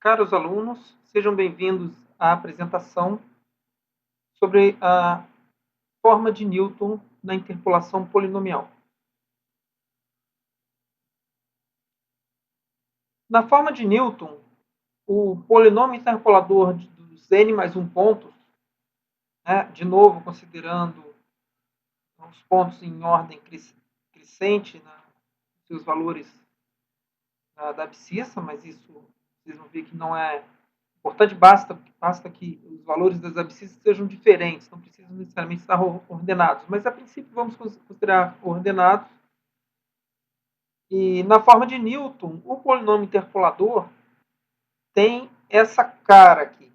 Caros alunos, sejam bem-vindos à apresentação sobre a forma de Newton na interpolação polinomial. Na forma de Newton, o polinômio interpolador dos n mais 1 pontos, de novo considerando os pontos em ordem crescente, seus valores da abscissa, mas isso vocês vão ver que não é importante, basta que os valores das abscissas sejam diferentes, não precisam necessariamente estar ordenados, mas a princípio vamos considerar ordenados. E na forma de Newton, o polinômio interpolador tem essa cara aqui.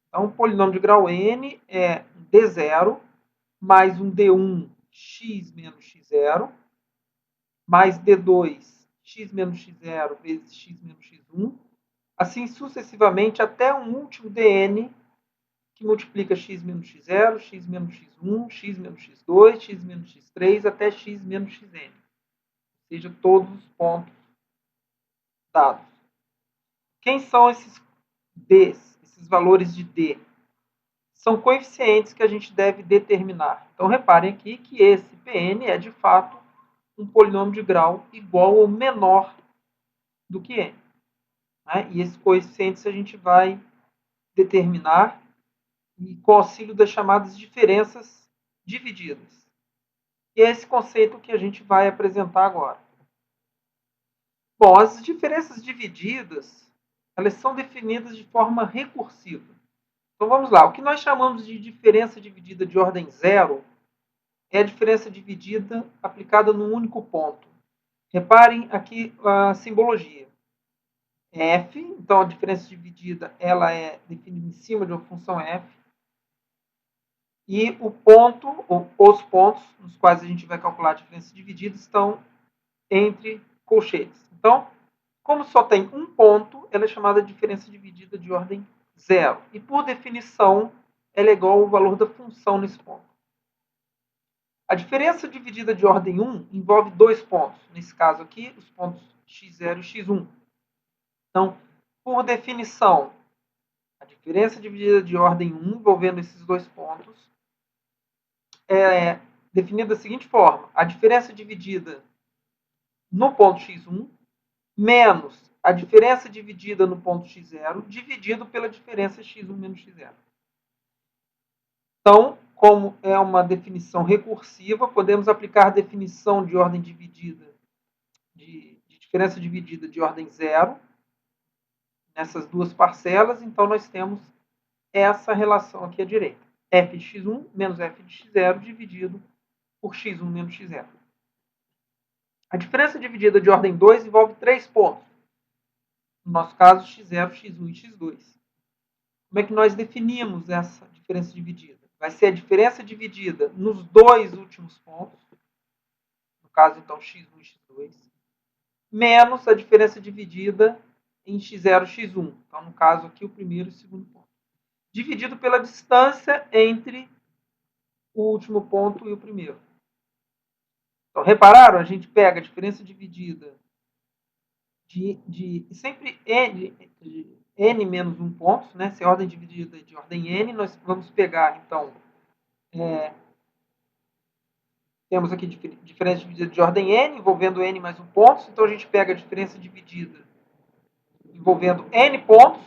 Então, o polinômio de grau n é d0 mais um d1 x menos x0 mais d2 x menos x0 vezes x menos x1, assim sucessivamente até um último dn que multiplica x menos x0, x menos x1, x menos x2, x menos x3 até x menos xn. Ou seja, todos os pontos dados. Quem são esses d's, esses valores de d? São coeficientes que a gente deve determinar. Então, reparem aqui que esse Pn é, de fato, um polinômio de grau igual ou menor do que n. E esses coeficientes a gente vai determinar com o auxílio das chamadas diferenças divididas. E é esse conceito que a gente vai apresentar agora. Bom, as diferenças divididas, elas são definidas de forma recursiva. Então vamos lá, o que nós chamamos de diferença dividida de ordem zero é a diferença dividida aplicada num único ponto. Reparem aqui a simbologia. F, então a diferença dividida ela é definida em cima de uma função f. E o ponto, ou os pontos nos quais a gente vai calcular a diferença dividida estão entre colchetes. Então, como só tem um ponto, ela é chamada de diferença dividida de ordem zero. E, por definição, ela é igual ao valor da função nesse ponto. A diferença dividida de ordem 1 envolve dois pontos. Nesse caso aqui, os pontos x0 e x1. Então, por definição, a diferença dividida de ordem 1 envolvendo esses dois pontos é definida da seguinte forma. A diferença dividida no ponto x1 menos a diferença dividida no ponto x0 dividido pela diferença x1 menos x0. Então, como é uma definição recursiva, podemos aplicar a definição de ordem dividida, de diferença dividida de ordem zero, nessas duas parcelas. Então, nós temos essa relação aqui à direita. f de x1 menos f de x0 dividido por x1 menos x0. A diferença dividida de ordem 2 envolve três pontos. No nosso caso, x0, x1 e x2. Como é que nós definimos essa diferença dividida? Vai ser a diferença dividida nos dois últimos pontos, no caso, então, x1 e x2, menos a diferença dividida em x0 e x1. Então, no caso aqui, o primeiro e o segundo ponto. Dividido pela distância entre o último ponto e o primeiro. Então, repararam? A gente pega a diferença dividida de sempre n menos 1 pontos, né? Se a ordem dividida de ordem n, nós vamos pegar, então, temos aqui diferença dividida de ordem n, envolvendo n mais 1 pontos. Então, a gente pega a diferença dividida envolvendo n pontos,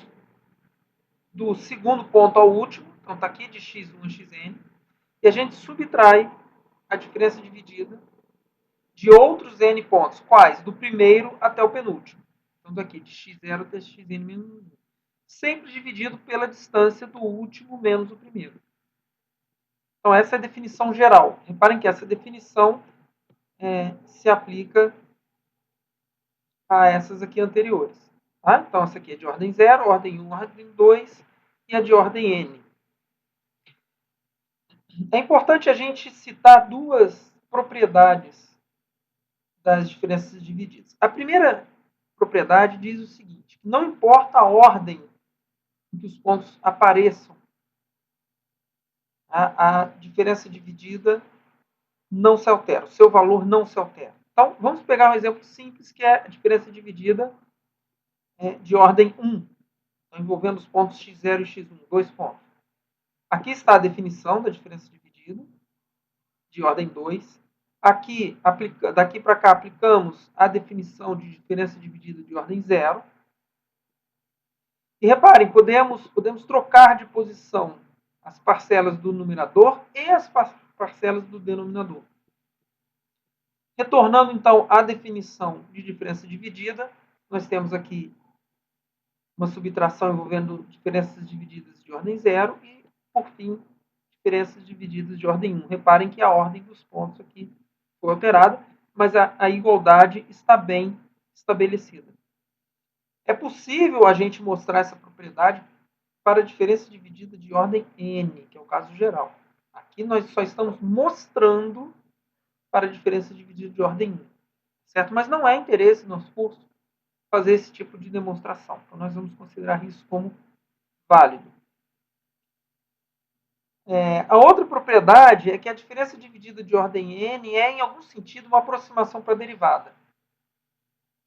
do segundo ponto ao último, então está aqui de x1 a xn, e a gente subtrai a diferença dividida de outros n pontos. Quais? Do primeiro até o penúltimo. Então, daqui de x0 até xn menos 1. Sempre dividido pela distância do último menos o primeiro. Então, essa é a definição geral. Reparem que essa definição se aplica a essas aqui anteriores. Tá? Então, essa aqui é de ordem 0, ordem 1, ordem 2 e a de ordem n. É importante a gente citar duas propriedades das diferenças divididas. A primeira propriedade diz o seguinte: não importa a ordem em que os pontos apareçam, a diferença dividida não se altera, o seu valor não se altera. Então, vamos pegar um exemplo simples, que é a diferença dividida de ordem 1. Então, envolvendo os pontos x0 e x1, 2 pontos. Aqui está a definição da diferença dividida, de ordem 2. Aqui, daqui para cá, aplicamos a definição de diferença dividida de ordem 0. E reparem, podemos trocar de posição as parcelas do numerador e as parcelas do denominador. Retornando, então, à definição de diferença dividida, nós temos aqui uma subtração envolvendo diferenças divididas de ordem 0 e, por fim, diferenças divididas de ordem 1. Reparem que a ordem dos pontos aqui foi alterada, mas a igualdade está bem estabelecida. É possível a gente mostrar essa propriedade para a diferença dividida de ordem n, que é o caso geral. Aqui nós só estamos mostrando para a diferença dividida de ordem 1, certo? Mas não é interesse no nosso curso fazer esse tipo de demonstração. Então, nós vamos considerar isso como válido. A outra propriedade é que a diferença dividida de ordem n é, em algum sentido, uma aproximação para a derivada.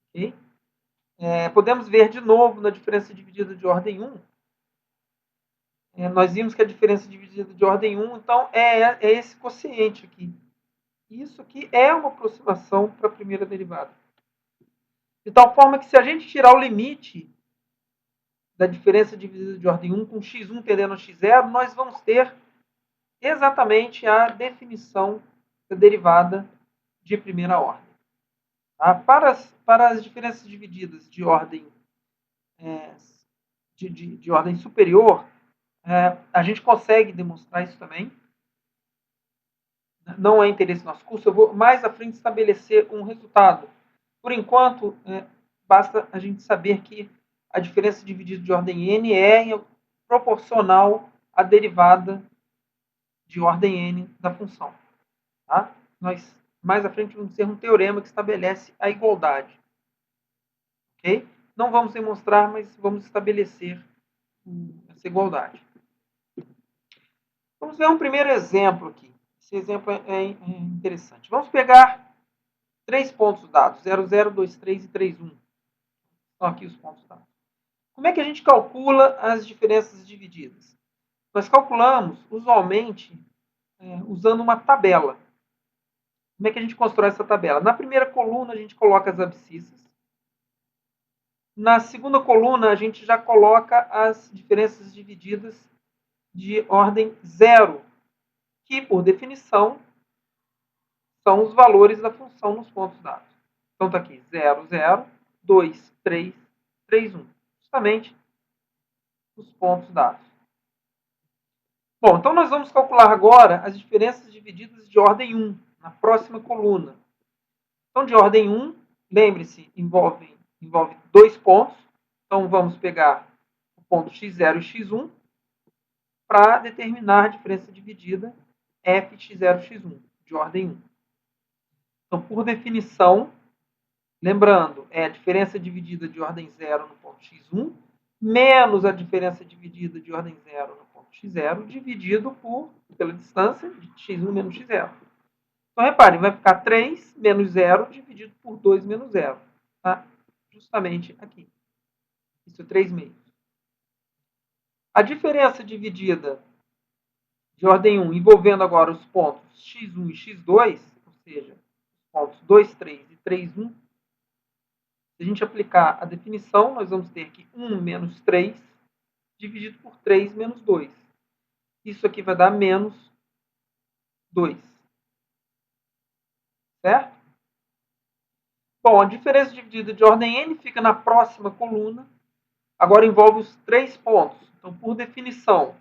Okay? Podemos ver de novo na diferença dividida de ordem 1. Nós vimos que a diferença dividida de ordem 1, então, é esse quociente aqui. Isso aqui é uma aproximação para a primeira derivada. De tal forma que, se a gente tirar o limite da diferença dividida de ordem 1 com x1 tendendo a x0, nós vamos ter exatamente a definição da derivada de primeira ordem. Tá? Para as diferenças divididas de ordem, de ordem superior, a gente consegue demonstrar isso também. Não é interesse no nosso curso, eu vou mais à frente estabelecer um resultado. Por enquanto, basta a gente saber que a diferença dividida de ordem n é proporcional à derivada de ordem n da função. Tá? Nós, mais à frente, vamos ter um teorema que estabelece a igualdade. Okay? Não vamos demonstrar, mas vamos estabelecer essa igualdade. Vamos ver um primeiro exemplo aqui. Esse exemplo é interessante. Vamos pegar 3 pontos dados, 0, 0, 2, 3 e 3, 1. Estão aqui os pontos dados. Como é que a gente calcula as diferenças divididas? Nós calculamos, usualmente, usando uma tabela. Como é que a gente constrói essa tabela? Na primeira coluna, a gente coloca as abscissas. Na segunda coluna, a gente já coloca as diferenças divididas de ordem 0, que, por definição, são os valores da função nos pontos dados. Então, está aqui 0, 0, 2, 3, 3, 1. Justamente os pontos dados. Bom, então nós vamos calcular agora as diferenças divididas de ordem 1, na próxima coluna. Então, de ordem 1, lembre-se, envolve 2 pontos. Então, vamos pegar o ponto x0 e x1 para determinar a diferença dividida fx0, x1, de ordem 1. Então, por definição, lembrando, é a diferença dividida de ordem 0 no ponto x1, menos a diferença dividida de ordem 0 no ponto x0, dividido pela distância de x1 menos x0. Então, reparem, vai ficar 3 menos 0 dividido por 2 menos 0. Tá? Justamente aqui. Isso é 3 meios. A diferença dividida de ordem 1, envolvendo agora os pontos x1 e x2, ou seja, os pontos 2, 3 e 3, 1, se a gente aplicar a definição, nós vamos ter que 1 menos 3 dividido por 3 menos 2. Isso aqui vai dar menos 2. Certo? Bom, a diferença dividida de ordem n fica na próxima coluna. Agora envolve os 3 pontos. Então, por definição,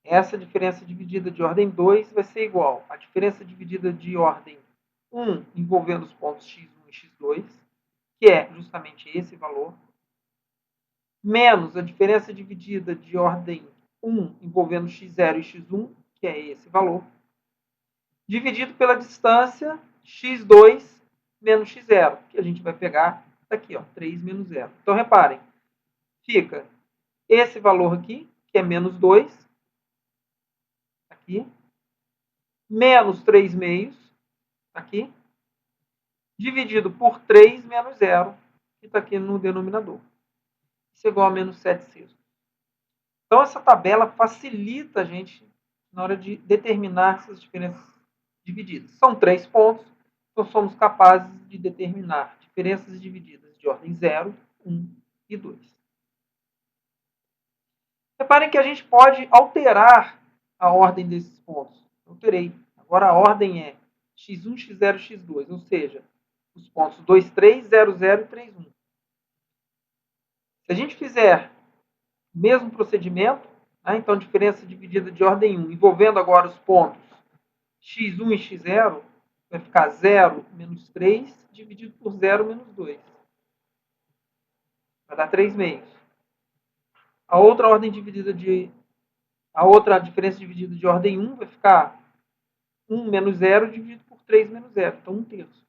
essa diferença dividida de ordem 2 vai ser igual à diferença dividida de ordem 1 envolvendo os pontos x1 e x2, que é justamente esse valor, menos a diferença dividida de ordem 1 envolvendo x0 e x1, que é esse valor, dividido pela distância x2 menos x0, que a gente vai pegar aqui, ó, 3 menos 0. Então, reparem, fica esse valor aqui, que é menos 2, aqui, menos 3 meios, aqui, dividido por 3 menos 0, que está aqui no denominador. isso é igual a menos 7 sextos. Então, essa tabela facilita a gente na hora de determinar essas diferenças divididas. São 3 pontos, então somos capazes de determinar diferenças divididas de ordem 0, 1 e 2. Reparem que a gente pode alterar a ordem desses pontos. Eu alterei. Agora a ordem é x1, x0, x2, ou seja, os pontos 2, 3, 0, 0 e 3, 1. Se a gente fizer o mesmo procedimento, né, então diferença dividida de ordem 1, envolvendo agora os pontos x1 e x0, vai ficar 0 menos 3 dividido por 0 menos 2. Vai dar 3 meios. A outra diferença dividida de ordem 1 vai ficar 1 menos 0 dividido por 3 menos 0, então 1 terço.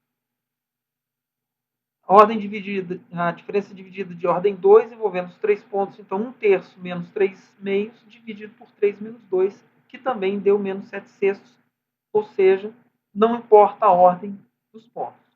A diferença dividida de ordem 2, envolvendo os 3 pontos, então 1 terço menos 3 meios dividido por 3 menos 2, que também deu menos 7 sextos, ou seja, não importa a ordem dos pontos.